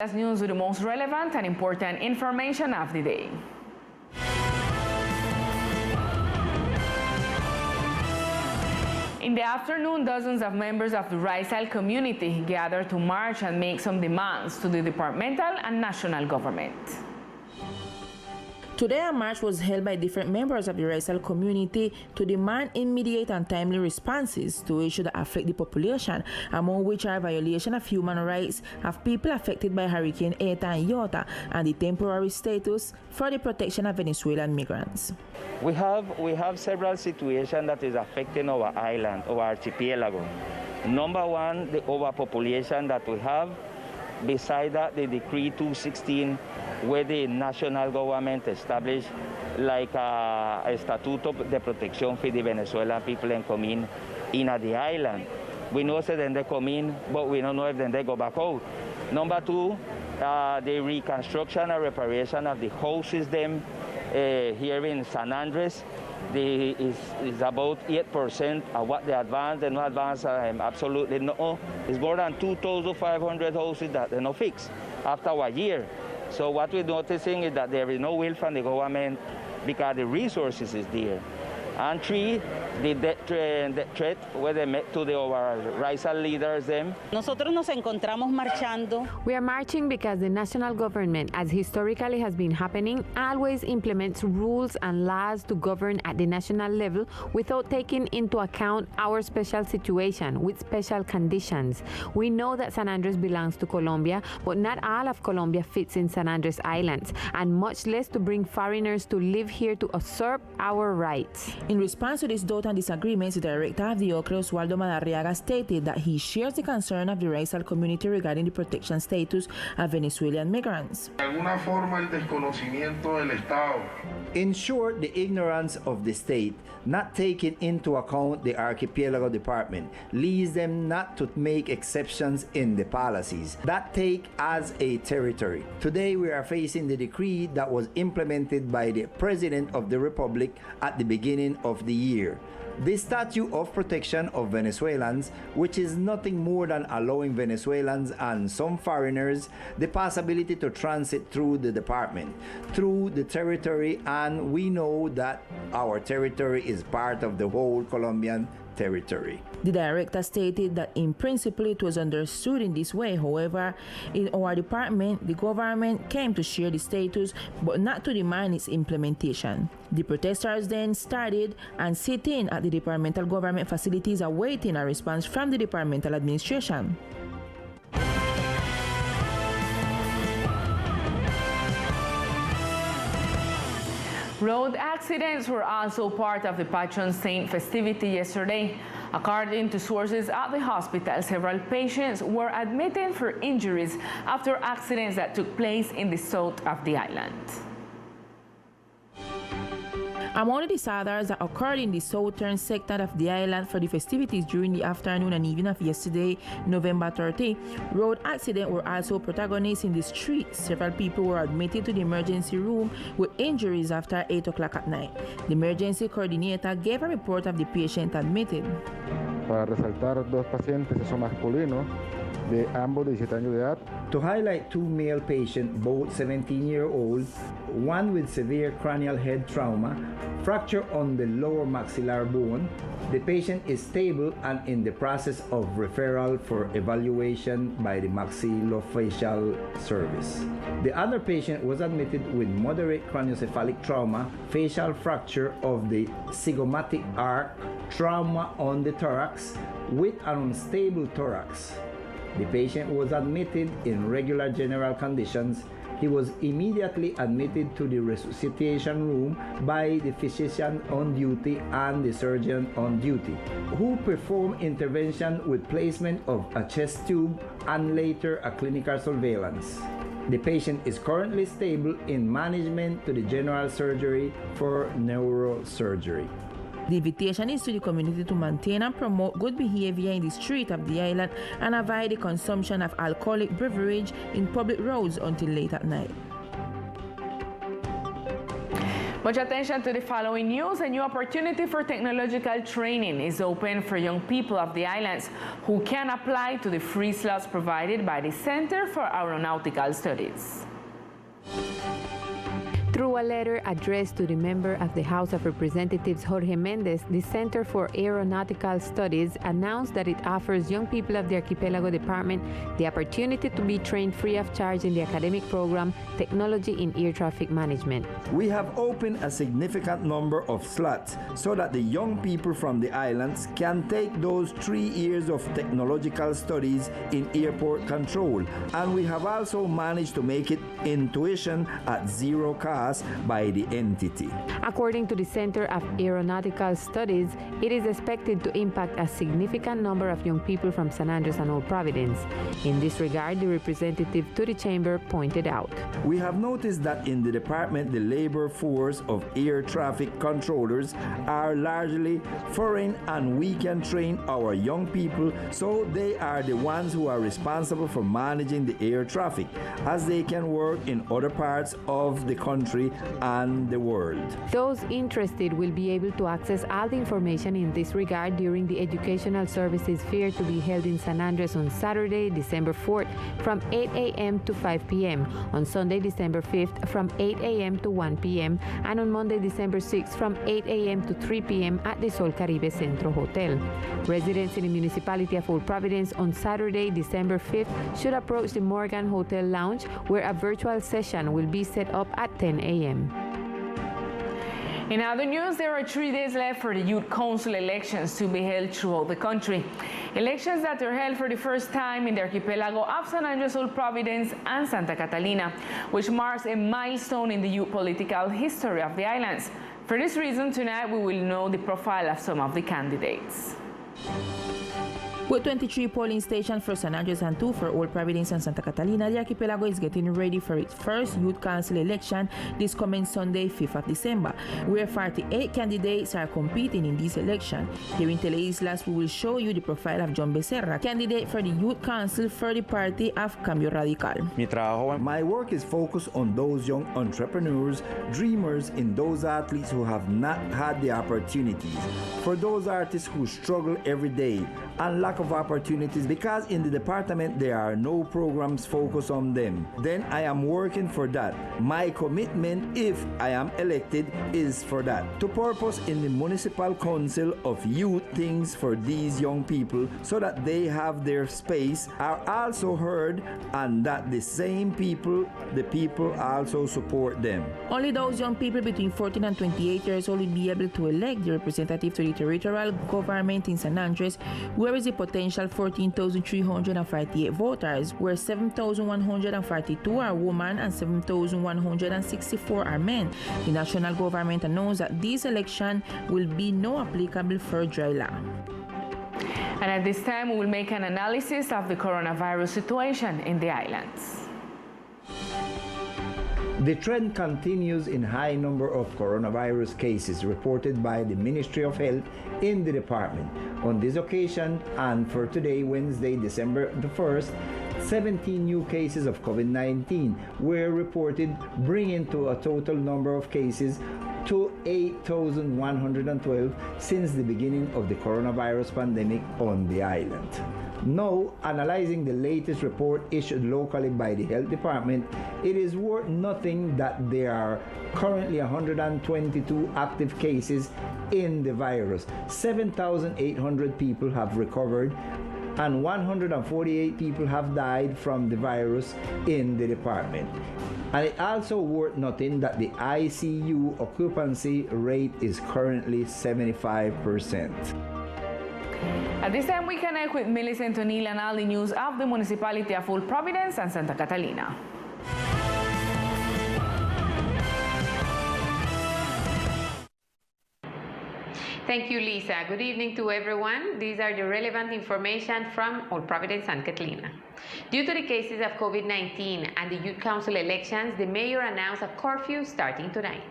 That's news with the most relevant and important information of the day. In the afternoon, dozens of members of the Raizal community gathered to march and make some demands to the departmental and national government. Today, a march was held by different members of the Raizal community to demand immediate and timely responses to issues that affect the population, among which are violation of human rights of people affected by Hurricane Eta and Iota, and the temporary status for the protection of Venezuelan migrants. We have several situations that is affecting our island, our archipelago. Number one, the overpopulation that we have. Beside that, the Decree 216, where the national government established like a Estatuto de Protección for the Venezuelan people and come in the island. We know that then they come in, but we don't know if then they go back out. Number two, the reconstruction and reparation of the houses them here in San Andres. Is about 8% of what they advance and not advance, absolutely no. It's more than 2,500 houses that they're not fixed after a year. So what we're noticing is that there is no will from the government because the resources is there. And three, the threat where they met to our Raizal leaders them. Nosotros nos encontramos marchando. We are marching because the national government, as historically has been happening, always implements rules and laws to govern at the national level without taking into account our special situation with special conditions. We know that San Andres belongs to Colombia, but not all of Colombia fits in San Andres Islands, and much less to bring foreigners to live here to usurp our rights. In response to this doubt and disagreements, the director of the OCRE, Oswaldo Madariaga, stated that he shares the concern of the Raizal community regarding the protection status of Venezuelan migrants. In short, the ignorance of the state, not taking into account the archipelago department, leads them not to make exceptions in the policies that take as a territory. Today, we are facing the decree that was implemented by the President of the Republic at the beginning of the year. The Statute of Protection of Venezuelans, which is nothing more than allowing Venezuelans and some foreigners the possibility to transit through the department, through the territory, and we know that our territory is part of the whole Colombian territory. The director stated that in principle it was understood in this way. However, in our department, the government came to share the status but not to demand its implementation. The protesters then started and sit-in at the departmental government facilities awaiting a response from the departmental administration. Road accidents were also part of the Patron Saint festivity yesterday. According to sources at the hospital, several patients were admitted for injuries after accidents that took place in the south of the island. Among the disasters that occurred in the southern sector of the island for the festivities during the afternoon and evening of yesterday, November 30, road accidents were also protagonists in the street. Several people were admitted to the emergency room with injuries after 8 o'clock at night. The emergency coordinator gave a report of the patient admitted. Para resaltar dos pacientes, son masculinos, de ambos 17 años de edad. To highlight two male patients, both 17-year-old, one with severe cranial head trauma, fracture on the lower maxillary bone. The patient is stable and in the process of referral for evaluation by the maxillofacial service. The other patient was admitted with moderate craniocephalic trauma, facial fracture of the zygomatic arc, trauma on the thorax with an unstable thorax. The patient was admitted in regular general conditions. He was immediately admitted to the resuscitation room by the physician on duty and the surgeon on duty, who performed intervention with placement of a chest tube and later a clinical surveillance. The patient is currently stable in management to the general surgery for neurosurgery. The invitation is to the community to maintain and promote good behavior in the street of the island and avoid the consumption of alcoholic beverage in public roads until late at night. Much attention to the following news. A new opportunity for technological training is open for young people of the islands who can apply to the free slots provided by the Center for Aeronautical Studies. Through a letter addressed to the member of the House of Representatives Jorge Mendez, the Center for Aeronautical Studies announced that it offers young people of the Archipelago Department the opportunity to be trained free of charge in the academic program Technology in Air Traffic Management. We have opened a significant number of slots so that the young people from the islands can take those 3 years of technological studies in airport control, and we have also managed to make it in tuition at zero cost by the entity. According to the Center of Aeronautical Studies, it is expected to impact a significant number of young people from San Andres and Old Providence. In this regard, the representative to the chamber pointed out, "We have noticed that in the department, the labor force of air traffic controllers are largely foreign, and we can train our young people so they are the ones who are responsible for managing the air traffic, as they can work in other parts of the country and the world." Those interested will be able to access all the information in this regard during the Educational Services Fair to be held in San Andres on Saturday, December 4th from 8 a.m. to 5 p.m., on Sunday, December 5th from 8 a.m. to 1 p.m., and on Monday, December 6th from 8 a.m. to 3 p.m. at the Sol Caribe Centro Hotel. Residents in the municipality of Old Providence on Saturday, December 5th should approach the Morgan Hotel Lounge, where a virtual session will be set up at 10 a.m. In other news, there are 3 days left for the Youth Council elections to be held throughout the country. Elections that are held for the first time in the archipelago of San Andres, Old Providence, and Santa Catalina, which marks a milestone in the youth political history of the islands. For this reason, tonight we will know the profile of some of the candidates. With 23 polling stations for San Andres and 2 for Old Providence and Santa Catalina, the archipelago is getting ready for its first Youth Council election this coming Sunday, 5th of December, where 48 candidates are competing in this election. Here in Teleislas, we will show you the profile of John Becerra, candidate for the Youth Council for the party of Cambio Radical. My work is focused on those young entrepreneurs, dreamers, in those athletes who have not had the opportunities, for those artists who struggle every day and lack of opportunities because in the department there are no programs focused on them. Then I am working for that. My commitment, if I am elected, is for that. To purpose in the Municipal Council of Youth things for these young people so that they have their space, are also heard, and that the same people, the people also support them. Only those young people between 14 and 28 years old will be able to elect the representative to the territorial government in San Andres, where is the potential 14,358 voters, where 7,142 are women and 7,164 are men. The national government announced that this election will be no applicable for dry land. And at this time, we will make an analysis of the coronavirus situation in the islands. The trend continues in high number of coronavirus cases reported by the Ministry of Health in the department. On this occasion, and for today, Wednesday, December the 1st, 17 new cases of COVID-19 were reported, bringing to a total number of cases to 8,112 since the beginning of the coronavirus pandemic on the island. Now, analyzing the latest report issued locally by the Health Department, it is worth noting that there are currently 122 active cases in the virus. 7,800 people have recovered and 148 people have died from the virus in the department. And it also worth noting that the ICU occupancy rate is currently 75%. At this time, we connect with Millicent O'Neill and all the news of the municipality of Old Providence and Santa Catalina. Thank you, Lisa. Good evening to everyone. These are the relevant information from Old Providence and Catalina. Due to the cases of COVID-19 and the Youth Council elections, the mayor announced a curfew starting tonight.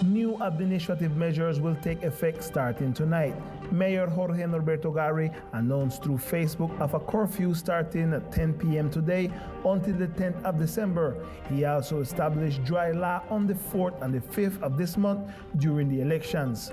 New administrative measures will take effect starting tonight. Mayor Jorge Norberto Gari announced through Facebook of a curfew starting at 10 p.m. today until the 10th of December. He also established dry law on the 4th and the 5th of this month during the elections.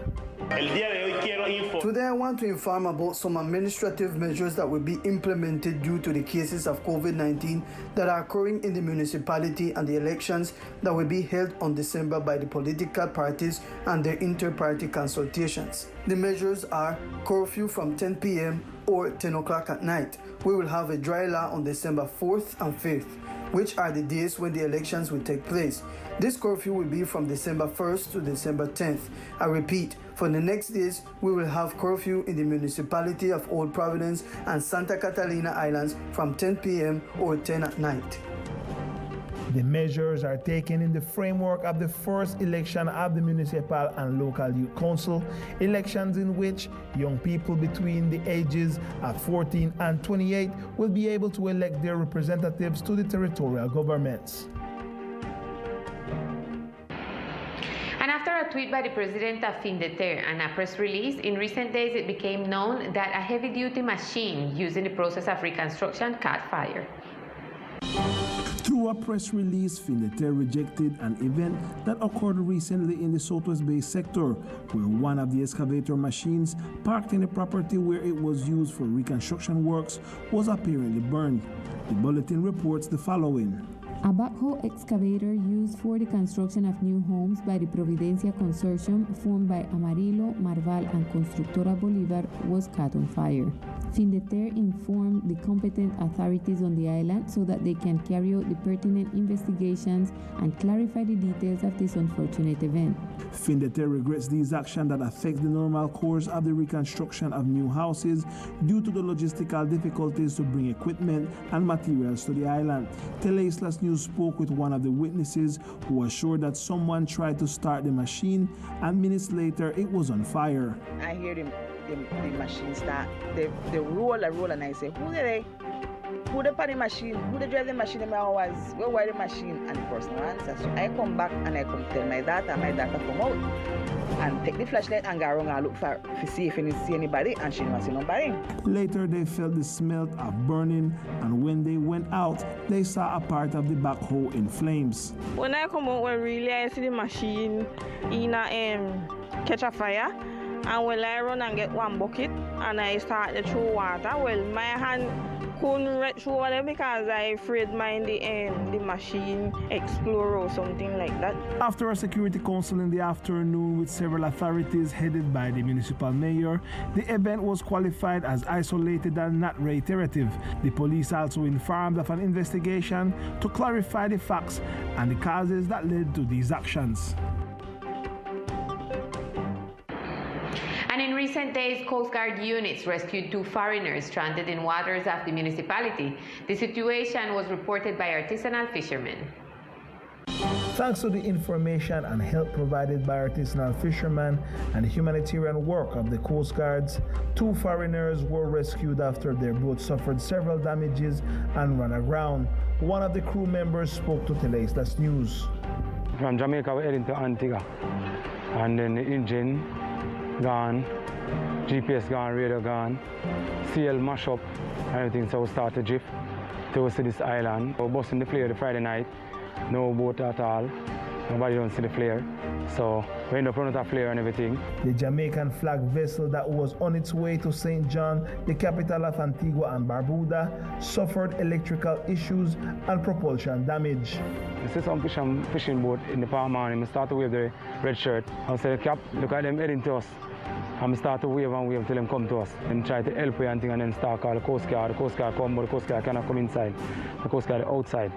Today I want to inform about some administrative measures that will be implemented due to the cases of COVID-19 that are occurring in the municipality and the elections that will be held on December by the political parties and their inter-party consultations. The measures are curfew from 10 p.m. or 10 o'clock at night. We will have a dry law on December 4th and 5th, which are the days when the elections will take place. This curfew will be from December 1st to December 10th. I repeat, for the next days, we will have curfew in the municipality of Old Providence and Santa Catalina Islands from 10 p.m. or 10 at night. The measures are taken in the framework of the first election of the municipal and local youth council, elections in which young people between the ages of 14 and 28 will be able to elect their representatives to the territorial governments. And after a tweet by the president of Findeter and a press release, in recent days it became known that a heavy-duty machine used in the process of reconstruction caught fire. Through a press release, Findeter rejected an event that occurred recently in the Southwest Bay sector, where one of the excavator machines parked in a property where it was used for reconstruction works was apparently burned. The bulletin reports the following. A backhoe excavator used for the construction of new homes by the Providencia Consortium formed by Amarillo, Marval, and Constructora Bolivar was caught on fire. Findeter informed the competent authorities on the island so that they can carry out the pertinent investigations and clarify the details of this unfortunate event. Findeter regrets these actions that affect the normal course of the reconstruction of new houses due to the logistical difficulties to bring equipment and materials to the island. Teleislas News spoke with one of the witnesses who assured that someone tried to start the machine and minutes later it was on fire. I hear the machine start, they roll and I say, who they? Who they put the machine? Who they drive the machine? Where were the machine? And the person answers. So I come back and I come tell my daughter come out and take the flashlight and go around and look for see if you see anybody, and she didn't see nobody. Later they felt the smell of burning, and when they went out, they saw a part of the backhoe in flames. When I come out, really I see the machine in a catch a fire. And when I run and get one bucket and I start to throw water, well, my hand couldn't reach over there because I afraid the machine explode or something like that. After a security council in the afternoon with several authorities headed by the municipal mayor, the event was qualified as isolated and not reiterative. The police also informed of an investigation to clarify the facts and the causes that led to these actions. And in recent days, Coast Guard units rescued 2 foreigners stranded in waters of the municipality. The situation was reported by artisanal fishermen. Thanks to the information and help provided by artisanal fishermen and the humanitarian work of the Coast Guards, 2 foreigners were rescued after their boat suffered several damages and ran aground. One of the crew members spoke to Teleislas News. From Jamaica, we're heading to Antigua, and then the engine gone, GPS gone, radio gone, CL mash up, everything, so we start to drift to see this island. We're busting the flare the Friday night, no boat at all, nobody don't see the flare, so we end up running a flare and everything. The Jamaican flag vessel that was on its way to St. John, the capital of Antigua and Barbuda, suffered electrical issues and propulsion damage. I see some fishing boat in the palm morning, I start to wave the red shirt. I say, Cap, look at them heading to us. And start to wave and wave till them come to us and try to help and thing, and then start call the Coast Guard. The Coast Guard come, but the Coast Guard cannot come inside. The Coast Guard outside.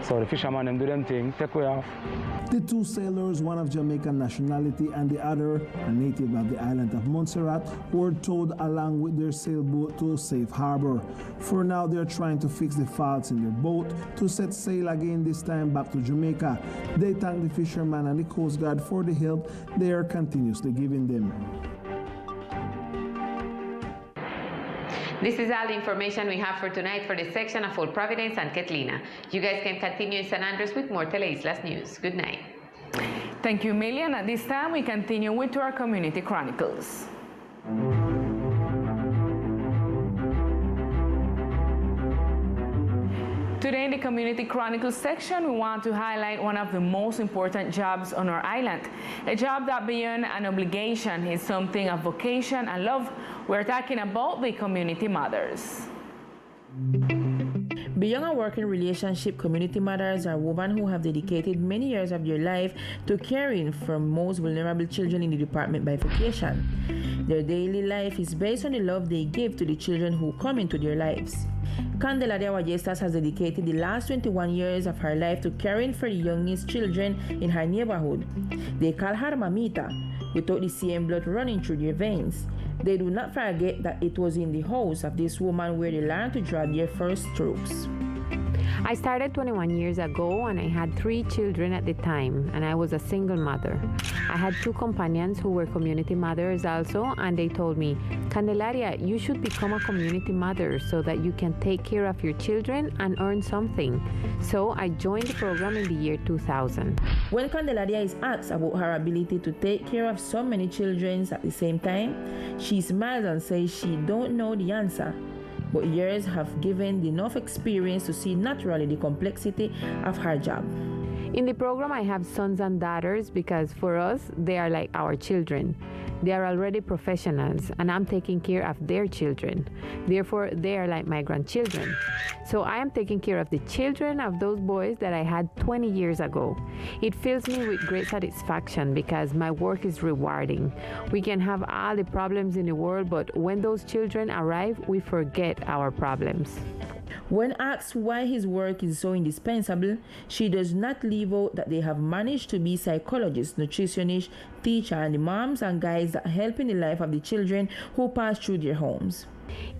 So the fishermen them do them thing, take way off. The 2 sailors, one of Jamaican nationality and the other a native of the island of Montserrat, were towed along with their sailboat to safe harbor. For now, they're trying to fix the faults in their boat to set sail again, this time back to Jamaica. They thank the fishermen and the Coast Guard for the help they are continuously giving them. This is all the information we have for tonight for this section of Old Providence and Catalina. You guys can continue in San Andres with more Teleislas News. Good night. Thank you, Millian. At this time, we continue with our Community Chronicles. Today in the Community Chronicles section, we want to highlight one of the most important jobs on our island. A job that beyond an obligation is something of vocation and love. We're talking about the community mothers. Beyond a working relationship, community mothers are women who have dedicated many years of their life to caring for most vulnerable children in the department by vocation. Their daily life is based on the love they give to the children who come into their lives. Candelaria Ballestas has dedicated the last 21 years of her life to caring for the youngest children in her neighborhood. They call her Mamita, without the same blood running through their veins. They do not forget that it was in the house of this woman where they learned to draw their first strokes. I started 21 years ago and I had 3 children at the time, and I was a single mother. I had 2 companions who were community mothers also, and they told me, Candelaria, you should become a community mother so that you can take care of your children and earn something. So I joined the program in the year 2000. When Candelaria is asked about her ability to take care of so many children at the same time, she smiles and says she don't know the answer. But years have given enough experience to see naturally the complexity of her job. In the program, I have sons and daughters because for us, they are like our children. They are already professionals, and I'm taking care of their children. Therefore, they are like my grandchildren. So I am taking care of the children of those boys that I had 20 years ago. It fills me with great satisfaction because my work is rewarding. We can have all the problems in the world, but when those children arrive, we forget our problems. When asked why his work is so indispensable, she does not leave out that they have managed to be psychologists, nutritionists, teachers, and the moms and guides that help in the life of the children who pass through their homes.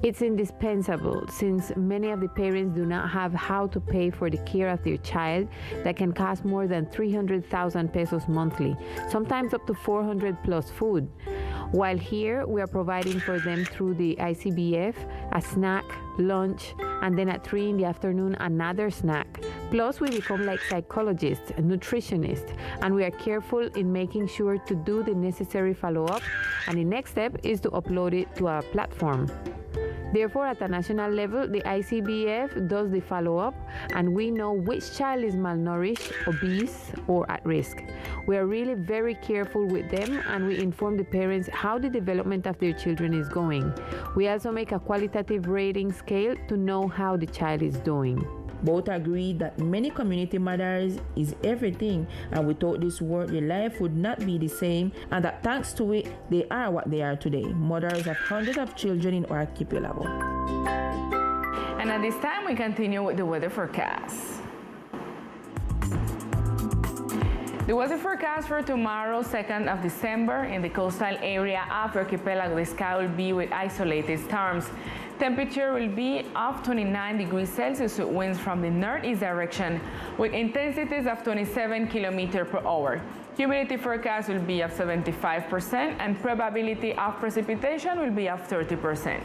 It's indispensable since many of the parents do not have how to pay for the care of their child that can cost more than 300,000 pesos monthly, sometimes up to 400 plus food. While here, we are providing for them through the ICBF a snack, lunch, and then at 3 in the afternoon, another snack. Plus, we become like psychologists, nutritionists, and we are careful in making sure to do the necessary follow-up, and the next step is to upload it to our platform. Therefore, at the national level, the ICBF does the follow-up, and we know which child is malnourished, obese, or at risk. We are really very careful with them, and we inform the parents how the development of their children is going. We also make a qualitative rating scale to know how the child is doing. Both agree that many community mothers is everything, and without this work, their life would not be the same, and that thanks to it, they are what they are today, mothers of hundreds of children in our archipelago. And at this time, we continue with the weather forecast. The weather forecast for tomorrow, 2nd of December, in the coastal area of archipelago, the sky will be with isolated storms. Temperature will be of 29 degrees Celsius with winds from the northeast direction with intensities of 27 km per hour. Humidity forecast will be of 75% and probability of precipitation will be of 30%.